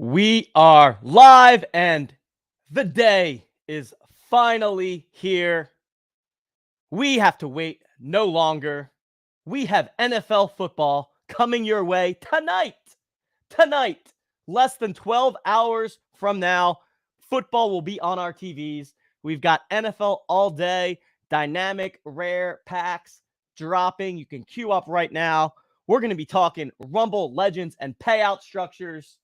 We are live and the day is finally here. We have to wait no longer. We have NFL football coming your way tonight. Tonight, less than 12 hours from now, football will be on our TVs. We've got NFL all day, dynamic, rare packs dropping. You can queue up right now. We're going to be talking Rumble legends and payout structures.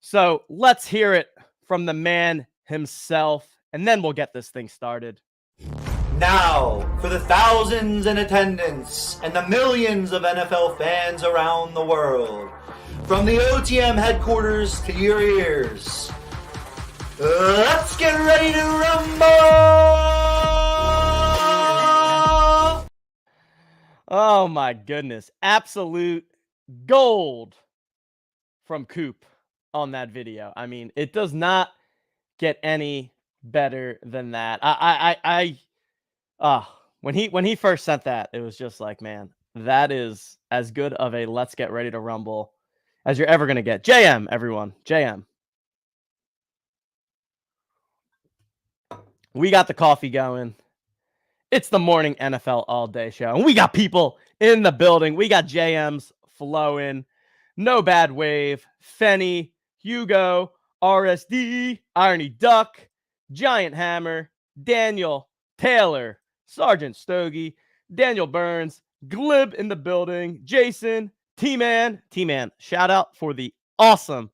So let's hear it from the man himself, and then we'll get this thing started. Now, for the thousands in attendance and the millions of NFL fans around the world, from the OTM headquarters to your ears, let's get ready to rumble! Oh my goodness. Absolute gold from Coop on that video. I mean, it does not get any better than that. When he first sent that, it was just like, man, that is as good of a let's get ready to rumble as you're ever going to get. JM, everyone. JM. We got the coffee going. It's the morning NFL all day show. And we got people in the building. We got JMs flowing. No Bad Wave, Fenny, Hugo, RSD, Irony Duck, Giant Hammer, Daniel, Taylor, Sergeant Stogie, Daniel Burns, Glib in the building, Jason, T-Man, shout out for the awesome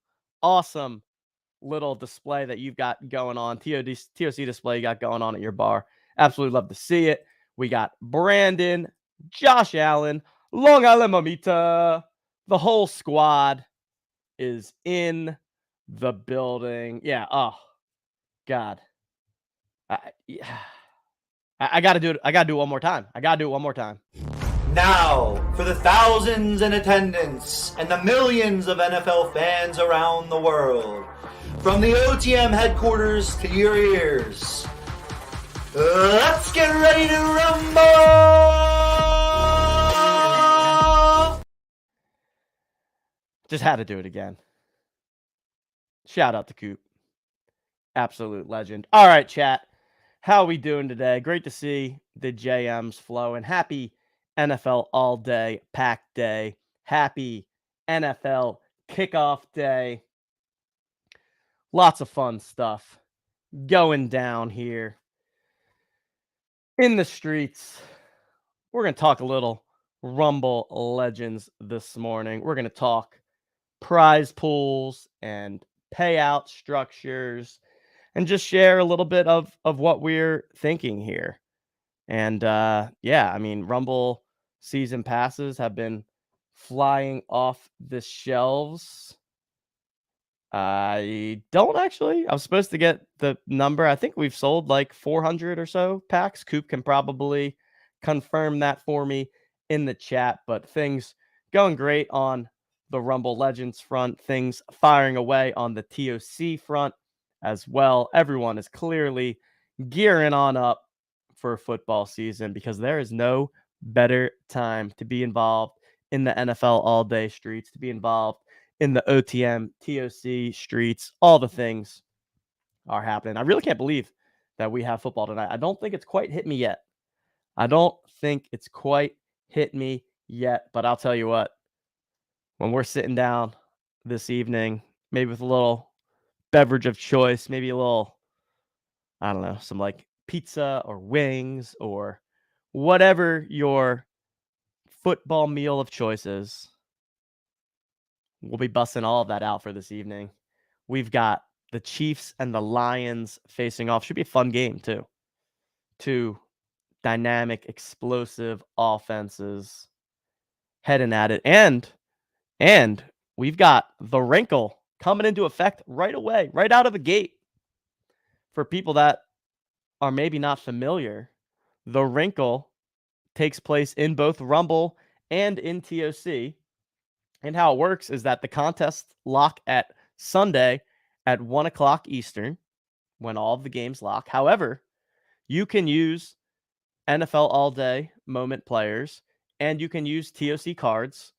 little display that you've got going on, TOC display you got going on at your bar. Absolutely love to see it. We got Brandon, Josh Allen, Long Island Mamita. The whole squad is in the building. Yeah. Oh, God. I got to do it. I got to do it one more time. Now, for the thousands in attendance and the millions of NFL fans around the world, from the OTM headquarters to your ears, let's get ready to rumble! Just had to do it again. Shout out to Coop. Absolute legend. All right, chat. How we doing today? Great to see the JMs flowing. Happy NFL all day, pack day. Happy NFL kickoff day. Lots of fun stuff going down here in the streets. We're going to talk a little Rumble legends this morning. We're going to talk prize pools and payout structures and just share a little bit of what we're thinking here. And yeah, I mean, Rumble season passes have been flying off the shelves. I don't actually. I was supposed to get the number. I think we've sold like 400 or so packs. Coop can probably confirm that for me in the chat, but things going great on the Rumble Legends front, things firing away on the TOC front as well. Everyone is clearly gearing on up for football season because there is no better time to be involved in the NFL all day streets, to be involved in the OTM, TOC streets. All the things are happening. I really can't believe that we have football tonight. I don't think it's quite hit me yet. But I'll tell you what, when we're sitting down this evening, maybe with a little beverage of choice, maybe a little, I don't know, some like pizza or wings or whatever your football meal of choice is, we'll be busting all of that out for this evening. We've got the Chiefs and the Lions facing off. Should be a fun game, too. Two dynamic, explosive offenses heading at it. And we've got the wrinkle coming into effect right away, right out of the gate. For people that are maybe not familiar, the wrinkle takes place in both Rumble and in TOC. And how it works is that the contests lock at Sunday at 1 o'clock Eastern when all of the games lock. However, you can use NFL All Day Moment players and you can use TOC cards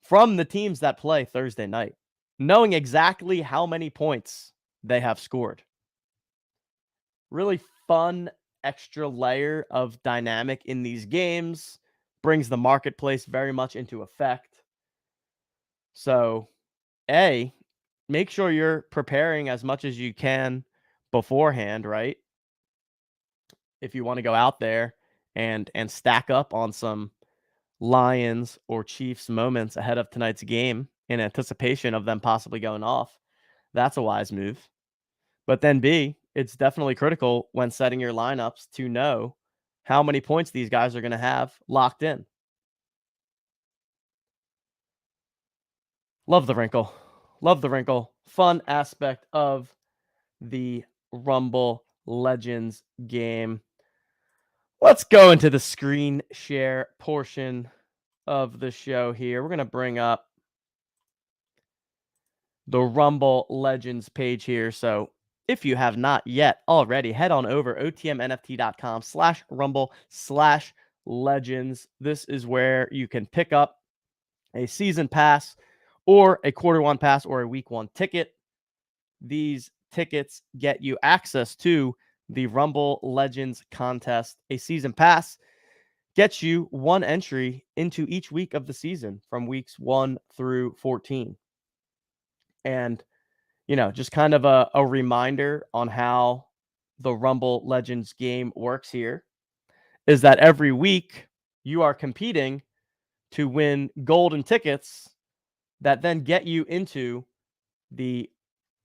from the teams that play Thursday night. knowing exactly how many points they have scored. Really fun extra layer of dynamic in these games, brings the marketplace very much into effect. So, make sure you're preparing as much as you can beforehand, right? If you want to go out there and stack up on some Lions or Chiefs moments ahead of tonight's game in anticipation of them possibly going off, that's a wise move. But then B, it's definitely critical when setting your lineups to know how many points these guys are going to have locked in. Love the wrinkle. Love the wrinkle. Fun aspect of the Rumble Legends game. Let's go into the screen share portion of the show here. We're going to bring up the Rumble Legends page here. So if you have not yet already, head on over otmnft.com/rumble/legends. This is where you can pick up a season pass or a quarter one pass or a week one ticket. These tickets get you access to the Rumble Legends contest. A season pass gets you one entry into each week of the season from weeks 1 through 14. And, just kind of a reminder on how the Rumble Legends game works here is that every week you are competing to win golden tickets that then get you into the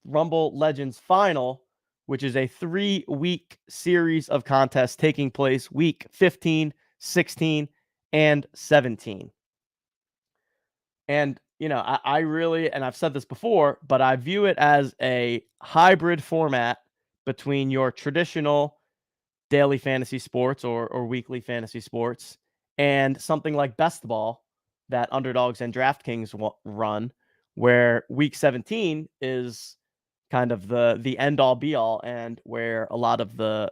Rumble Legends final, which is a 3-week series of contests taking place week 15, 16, and 17. And, I really, and I've said this before, but I view it as a hybrid format between your traditional daily fantasy sports or weekly fantasy sports and something like Best Ball that Underdogs and DraftKings run, where week 17 is kind of the end all be all and where a lot of the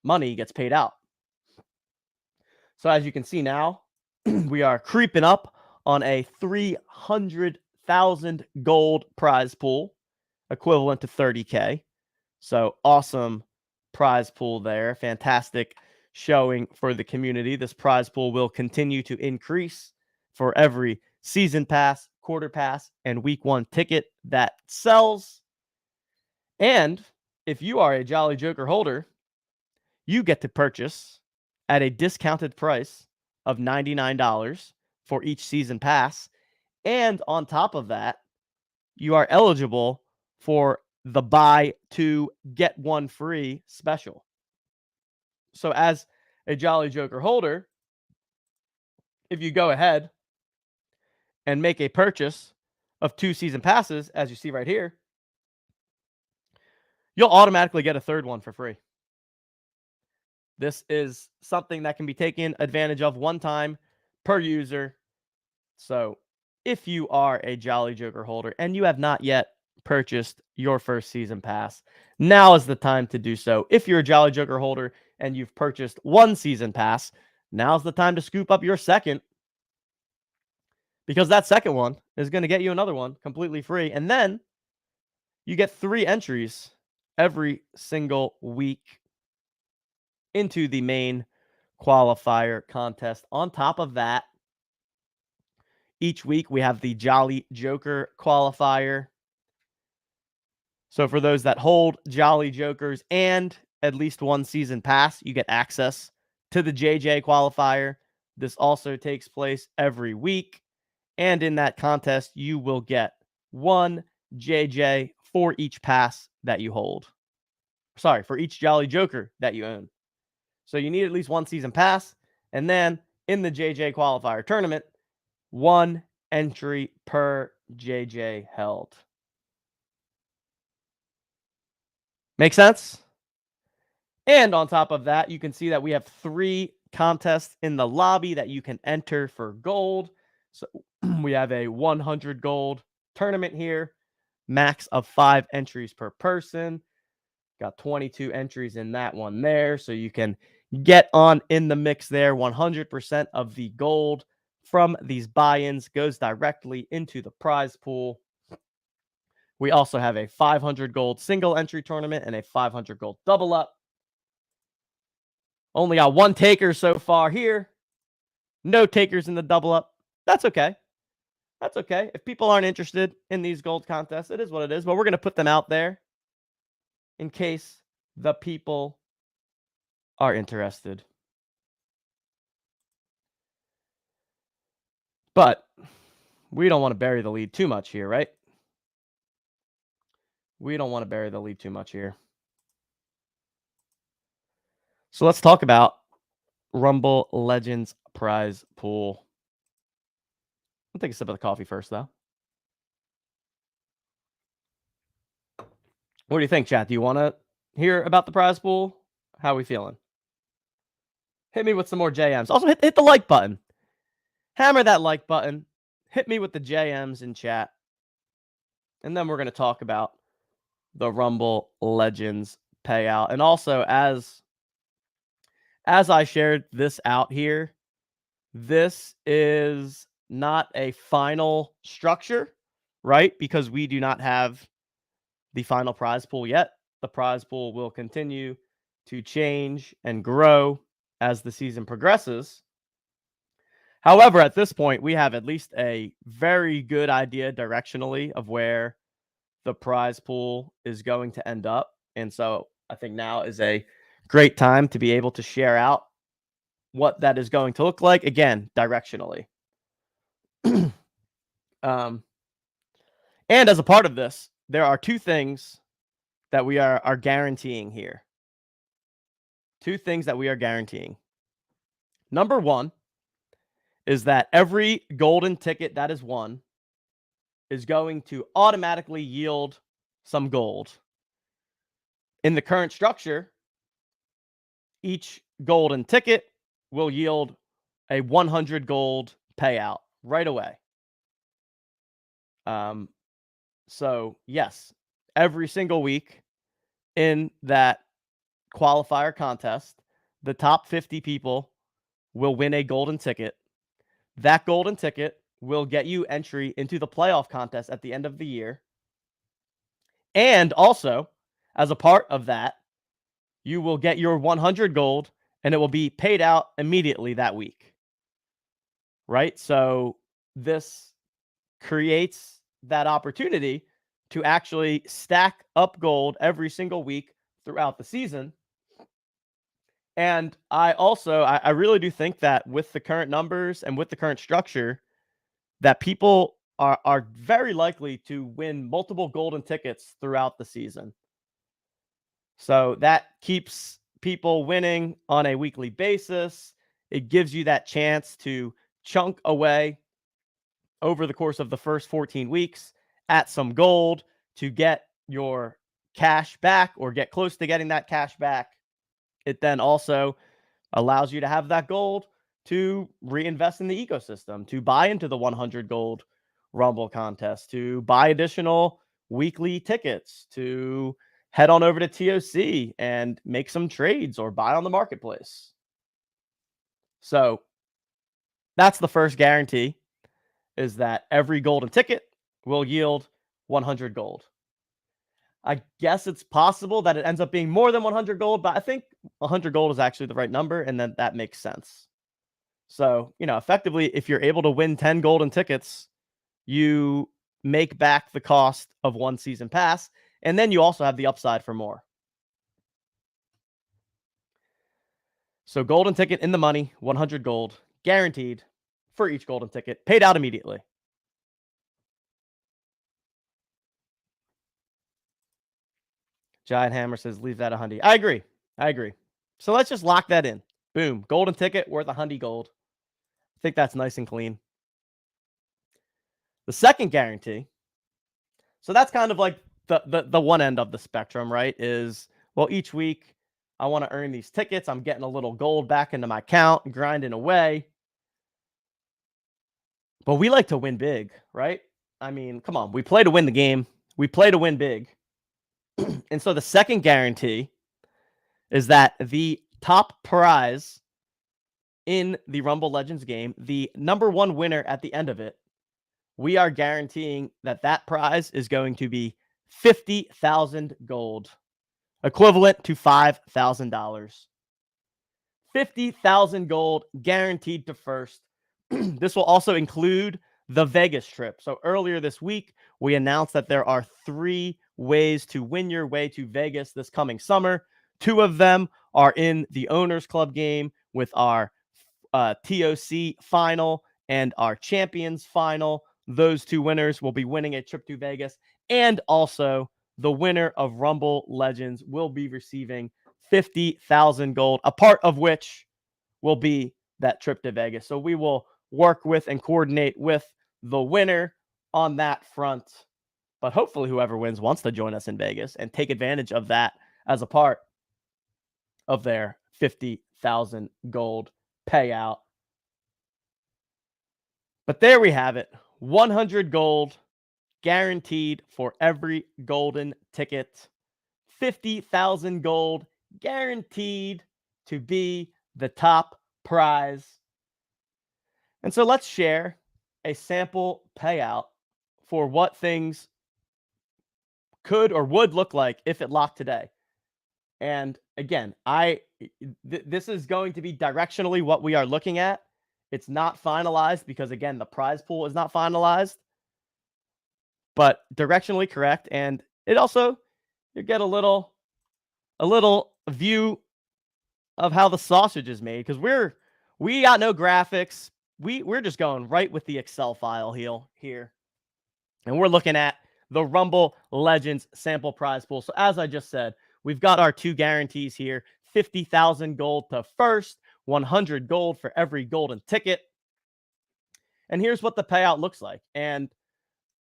money gets paid out. So as you can see now, we are creeping up on a 300,000 gold prize pool, equivalent to 30K. So awesome prize pool there. Fantastic showing for the community. This prize pool will continue to increase for every season pass, quarter pass, and week one ticket that sells. And if you are a Jolly Joker holder, you get to purchase at a discounted price of $99 for each season pass. And on top of that, you are eligible for the buy two, get one free special. So as a Jolly Joker holder, if you go ahead and make a purchase of 2 season passes, as you see right here, you'll automatically get a third one for free. This is something that can be taken advantage of one time per user. So if you are a Jolly Joker holder and you have not yet purchased your first season pass, now is the time to do so. If you're a Jolly Joker holder and you've purchased one season pass, now's the time to scoop up your second, because that second one is going to get you another one completely free. And then you get 3 entries every single week into the main qualifier contest. On top of that, each week we have the Jolly Joker qualifier. So for those that hold Jolly Jokers and at least one season pass, you get access to the JJ qualifier. This also takes place every week. And in that contest, you will get 1 JJ for each pass that you hold. Sorry, for each Jolly Joker that you own. So you need at least 1 season pass. And then in the JJ qualifier tournament, 1 entry per JJ held. Make sense? And on top of that, you can see that we have 3 contests in the lobby that you can enter for gold. So we have a 100 gold tournament here, max of 5 entries per person. Got 22 entries in that one there. So you can get on in the mix there. 100% of the gold from these buy-ins goes directly into the prize pool. We also have a 500 gold single entry tournament and a 500 gold double up. Only got one taker so far here. No takers in the double up. That's okay. That's okay. If people aren't interested in these gold contests, it is what it is. But we're going to put them out there in case the people are interested. But we don't want to bury the lead too much here, right? We don't want to bury the lead too much here. So let's talk about Rumble Legends prize pool. I'll take a sip of the coffee first, though. What do you think, chat? Do you want to hear about the prize pool? How are we feeling? Hit me with some more JMs. Also, hit the like button. Hammer that like button. Hit me with the JMs in chat. And then we're going to talk about the Rumble Legends payout. And also, as I shared this out here, this is not a final structure, right? Because we do not have the final prize pool yet. The prize pool will continue to change and grow as the season progresses. However, at this point, we have at least a very good idea directionally of where the prize pool is going to end up. And so I think now is a great time to be able to share out what that is going to look like, again, directionally. And as a part of this, there are two things that we are guaranteeing here. Two things that we are guaranteeing. Number one is that every golden ticket that is won is going to automatically yield some gold. In the current structure, each golden ticket will yield a 100 gold payout right away. So yes, every single week in that qualifier contest, the top 50 people will win a golden ticket. That golden ticket will get you entry into the playoff contest at the end of the year. And also, as a part of that, you will get your 100 gold and it will be paid out immediately that week. Right? So this creates that opportunity to actually stack up gold every single week throughout the season. And I really do think that with the current numbers and with the current structure, that people are very likely to win multiple golden tickets throughout the season. So that keeps people winning on a weekly basis. It gives you that chance to chunk away over the course of the first 14 weeks at some gold to get your cash back or get close to getting that cash back. It then also allows you to have that gold to reinvest in the ecosystem, to buy into the 100 gold Rumble contest, to buy additional weekly tickets, to head on over to TOC and make some trades or buy on the marketplace. So that's the first guarantee, is that every golden ticket will yield 100 gold. I guess it's possible that it ends up being more than 100 gold, but I think 100 gold is actually the right number, and then that makes sense. So, effectively, if you're able to win 10 golden tickets, you make back the cost of one season pass, and then you also have the upside for more. So golden ticket in the money, 100 gold, guaranteed for each golden ticket, paid out immediately. Giant Hammer says, leave that 100. I agree. So let's just lock that in. Boom. Golden ticket worth 100 gold. I think that's nice and clean. The second guarantee. So that's kind of like the one end of the spectrum, right? Is, well, each week I want to earn these tickets. I'm getting a little gold back into my account, grinding away. But we like to win big, right? I mean, come on. We play to win the game. We play to win big. And so the second guarantee is that the top prize in the Rumble Legends game, the number one winner at the end of it, we are guaranteeing that that prize is going to be 50,000 gold, equivalent to $5,000. 50,000 gold guaranteed to first. This will also include the Vegas trip. So earlier this week, we announced that there are 3 ways to win your way to Vegas this coming summer. 2 of them are in the Owners Club game with our TOC final and our Champions final. Those 2 winners will be winning a trip to Vegas. And also, the winner of Rumble Legends will be receiving 50,000 gold, a part of which will be that trip to Vegas. So we will work with and coordinate with the winner on that front. But hopefully whoever wins wants to join us in Vegas and take advantage of that as a part of their 50,000 gold payout. But there we have it. 100 gold guaranteed for every golden ticket. 50,000 gold guaranteed to be the top prize. And so let's share a sample payout for what things could or would look like if it locked today. And again, this is going to be directionally what we are looking at. It's not finalized because, again, the prize pool is not finalized, but directionally correct. And it also, you get a little view of how the sausage is made, because we got no graphics. We're just going right with the Excel file here. And we're looking at the Rumble Legends sample prize pool. So as I just said, we've got our 2 guarantees here. 50,000 gold to first, 100 gold for every golden ticket. And here's what the payout looks like. And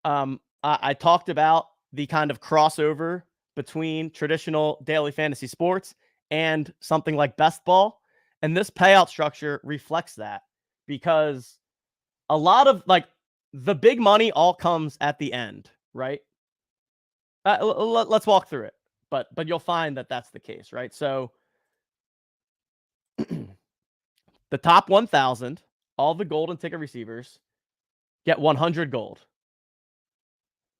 I talked about the kind of crossover between traditional daily fantasy sports and something like best ball. And this payout structure reflects that, because a lot of the big money all comes at the end, right? Let's walk through it, but you'll find that that's the case, right? So the top 1,000, all the golden ticket receivers get 100 gold.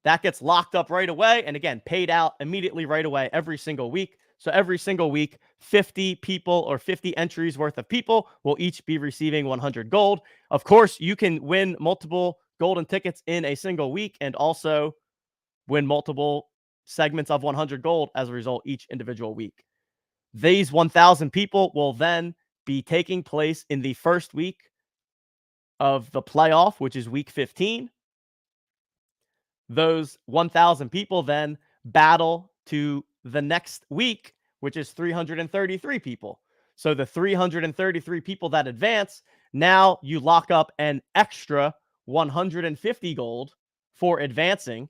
That gets locked up right away, and again, paid out immediately right away every single week. So every single week, 50 people or 50 entries worth of people will each be receiving 100 gold. Of course, you can win multiple golden tickets in a single week and also win multiple segments of 100 gold as a result each individual week. These 1,000 people will then be taking place in the first week of the playoff, which is week 15. Those 1,000 people then battle to the next week, which is 333 people. So the 333 people that advance, now you lock up an extra 150 gold for advancing.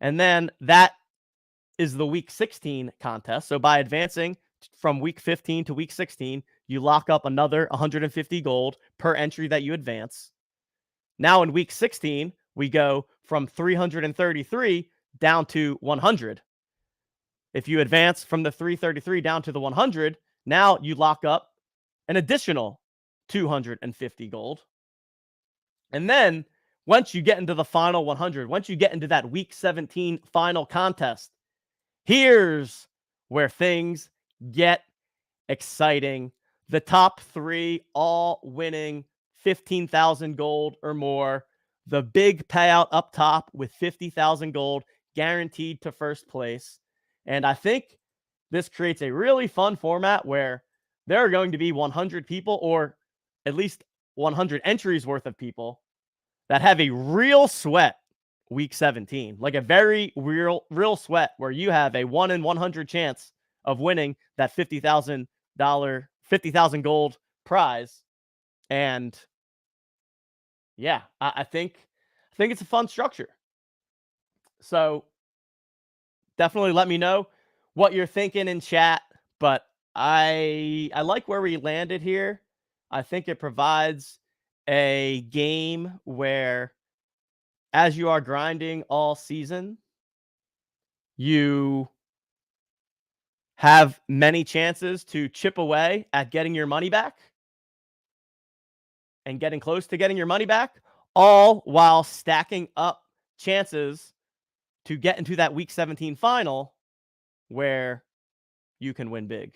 And then that is the week 16 contest. So by advancing from week 15 to week 16, you lock up another 150 gold per entry that you advance. Now in week 16, we go from 333 down to 100. If you advance from the 333 down to the 100, now you lock up an additional 250 gold. And then once you get into the final 100, once you get into that week 17 final contest, here's where things get exciting. The top 3 all winning 15,000 gold or more. The big payout up top with 50,000 gold guaranteed to first place. And I think this creates a really fun format where there are going to be 100 people, or at least 100 entries worth of people, that have a real sweat week 17, like a very real sweat where you have a 1 in 100 chance of winning that $50,000 gold prize. And yeah, I think it's a fun structure. So definitely let me know what you're thinking in chat. But I like where we landed here. I think it provides a game where, as you are grinding all season, you have many chances to chip away at getting your money back and getting close to getting your money back, all while stacking up chances to get into that week 17 final where you can win big.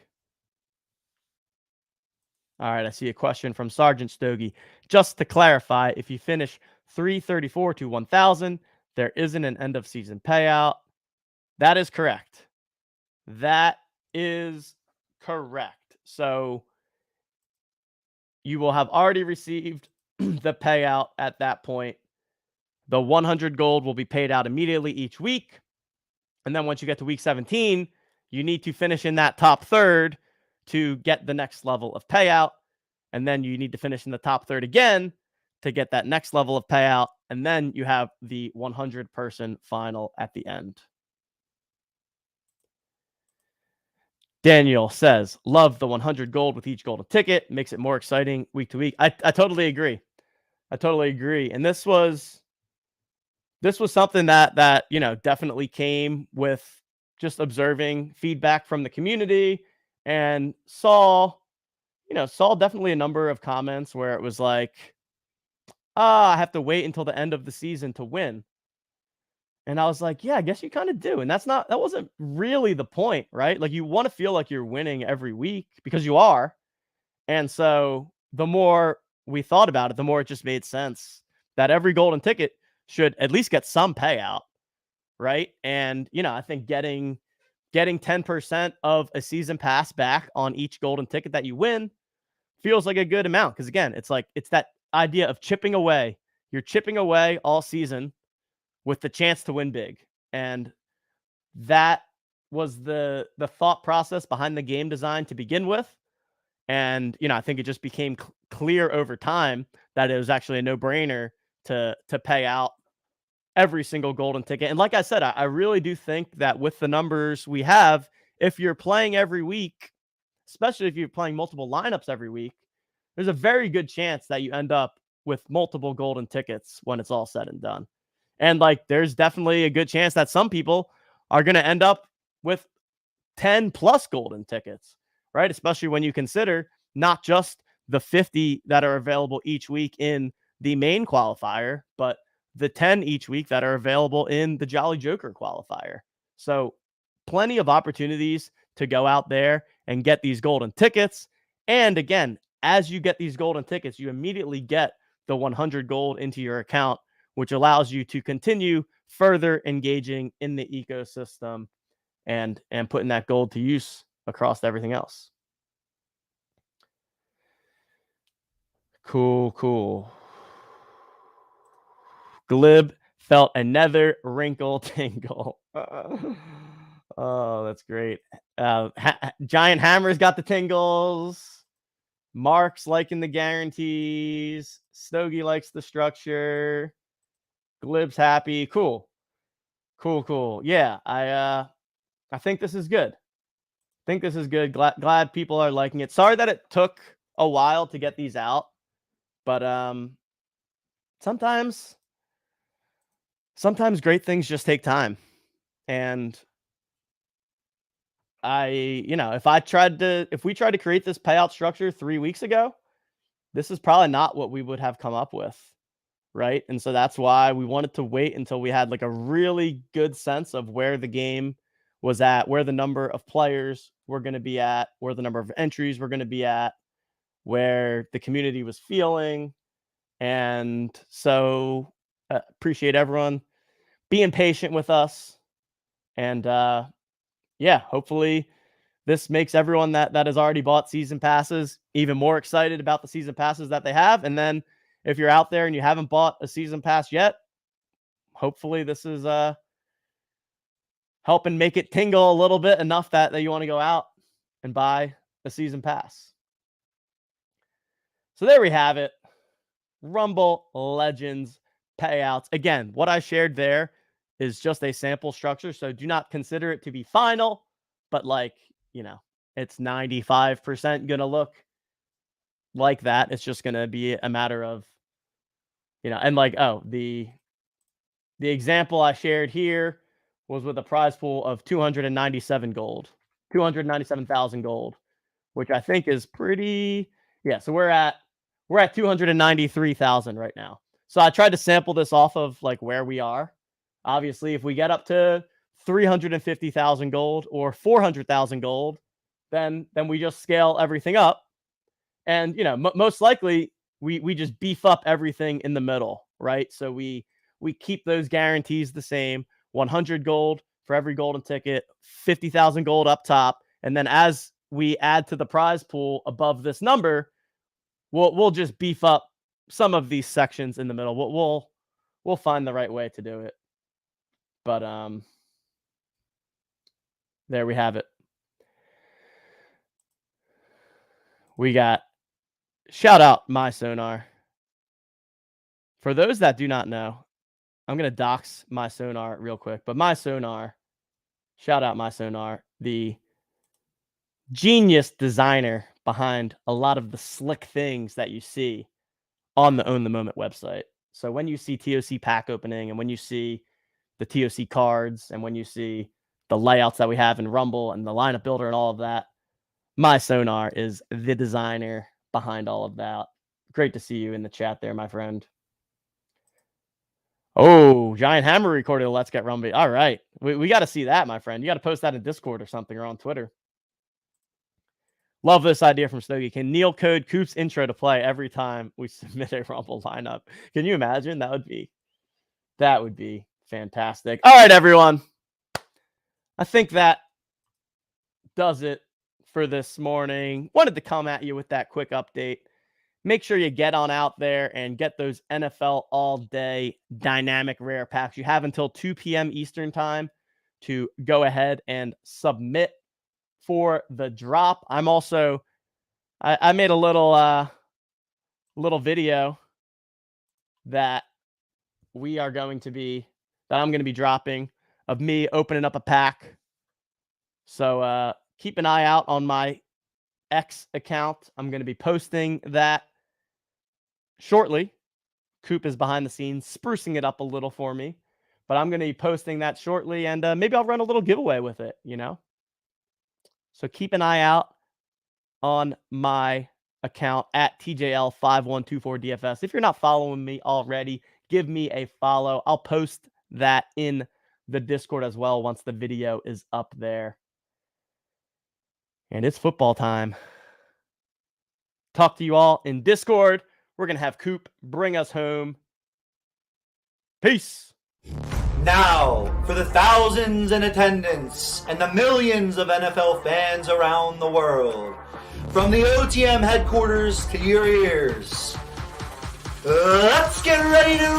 All right, I see a question from Sergeant Stogie. Just to clarify, if you finish 334 to 1,000, there isn't an end of season payout. That is correct. That is correct. So you will have already received the payout at that point. The 100 gold will be paid out immediately each week. And then once you get to week 17, you need to finish in that top third to get the next level of payout. And then you need to finish in the top third again to get that next level of payout. And then you have the 100-person final at the end. Daniel says, love the 100 gold with each golden ticket. Makes it more exciting week to week. I totally agree. I totally agree. And this was something that definitely came with just observing feedback from the community, and saw definitely a number of comments where it was like, I have to wait until the end of the season to win. And I was like, yeah, I guess you kind of do. And that wasn't really the point, right? Like, you want to feel like you're winning every week because you are. And so the more we thought about it, the more it just made sense that every golden ticket should at least get some payout, right? And, I think getting 10% of a season pass back on each golden ticket that you win feels like a good amount. Because again, it's that idea of chipping away. You're chipping away all season with the chance to win big. And that was the thought process behind the game design to begin with. And, I think it just became clear over time that it was actually a no-brainer to pay out every single golden ticket. And like I said, I really do think that with the numbers we have, if you're playing every week, especially if you're playing multiple lineups every week, there's a very good chance that you end up with multiple golden tickets when it's all said and done. And there's definitely a good chance that some people are going to end up with 10 plus golden tickets, right? Especially when you consider not just the 50 that are available each week in the main qualifier, but the 10 each week that are available in the Jolly Joker qualifier. So plenty of opportunities to go out there and get these golden tickets. And again, as you get these golden tickets, you immediately get the 100 gold into your account, which allows you to continue further engaging in the ecosystem and putting that gold to use across everything else. Cool. Glib felt another wrinkle tingle. Oh, that's great. Giant Hammer's got the tingles. Mark's liking the guarantees. Stogie likes the structure. Glib's happy. Cool. Yeah, I think this is good. Glad people are liking it. Sorry that it took a while to get these out, but sometimes great things just take time. And if we tried to create this payout structure 3 weeks ago, this is probably not what we would have come up with, right? And so that's why we wanted to wait until we had a really good sense of where the game was at, where the number of players were going to be at, where the number of entries were going to be at, where the community was feeling. And so appreciate everyone being patient with us. And hopefully this makes everyone that has already bought season passes even more excited about the season passes that they have. And then if you're out there and you haven't bought a season pass yet, hopefully this is helping make it tingle a little bit enough that you want to go out and buy a season pass. So there we have it. Rumble Legends payouts. Again, what I shared there is just a sample structure, so do not consider it to be final, but it's 95% going to look like that. It's just going to be a matter of, and the example I shared here was with a prize pool of 297,000 gold, which I think is pretty, so we're at 293,000 right now. So I tried to sample this off of where we are Obviously, if we get up to 350,000 gold or 400,000 gold, then we just scale everything up. And, you know, most likely we just beef up everything in the middle, right? So we keep those guarantees the same, 100 gold for every golden ticket, 50,000 gold up top. And then as we add to the prize pool above this number, we'll just beef up some of these sections in the middle. We'll find the right way to do it. But there we have it. We got shout out MySonar. For those that do not know, I'm going to dox MySonar real quick, but MySonar, shout out MySonar, the genius designer behind a lot of the slick things that you see on the Own the Moment website. So when you see TOC pack opening and when you see the TOC cards and when you see the layouts that we have in Rumble and the lineup builder and all of that, MySonar is the designer behind all of that. Great to see you in the chat there, my friend. Oh, Giant Hammer recorded a Let's Get Rumby. All right. We got to see that, my friend. You got to post that in Discord or something or on Twitter. Love this idea from Stogie. Can Neil code Coop's intro to play every time we submit a Rumble lineup? Can you imagine? That would be fantastic. All right, everyone. I think that does it for this morning. Wanted to come at you with that quick update. Make sure you get on out there and get those NFL all-day dynamic rare packs. You have until 2 p.m. Eastern time to go ahead and submit for the drop. I'm also, I made a little video that I'm going to be dropping of me opening up a pack. So keep an eye out on my X account. I'm going to be posting that shortly. Coop is behind the scenes sprucing it up a little for me, but I'm going to be posting that shortly, and maybe I'll run a little giveaway with it, you know? So keep an eye out on my account at TJL5124DFS. If you're not following me already, give me a follow. I'll post that in the Discord as well once the video is up there. And it's football time. Talk to you all in Discord. We're going to have Coop bring us home. Peace. Now, for the thousands in attendance and the millions of NFL fans around the world, from the OTM headquarters to your ears, let's get ready to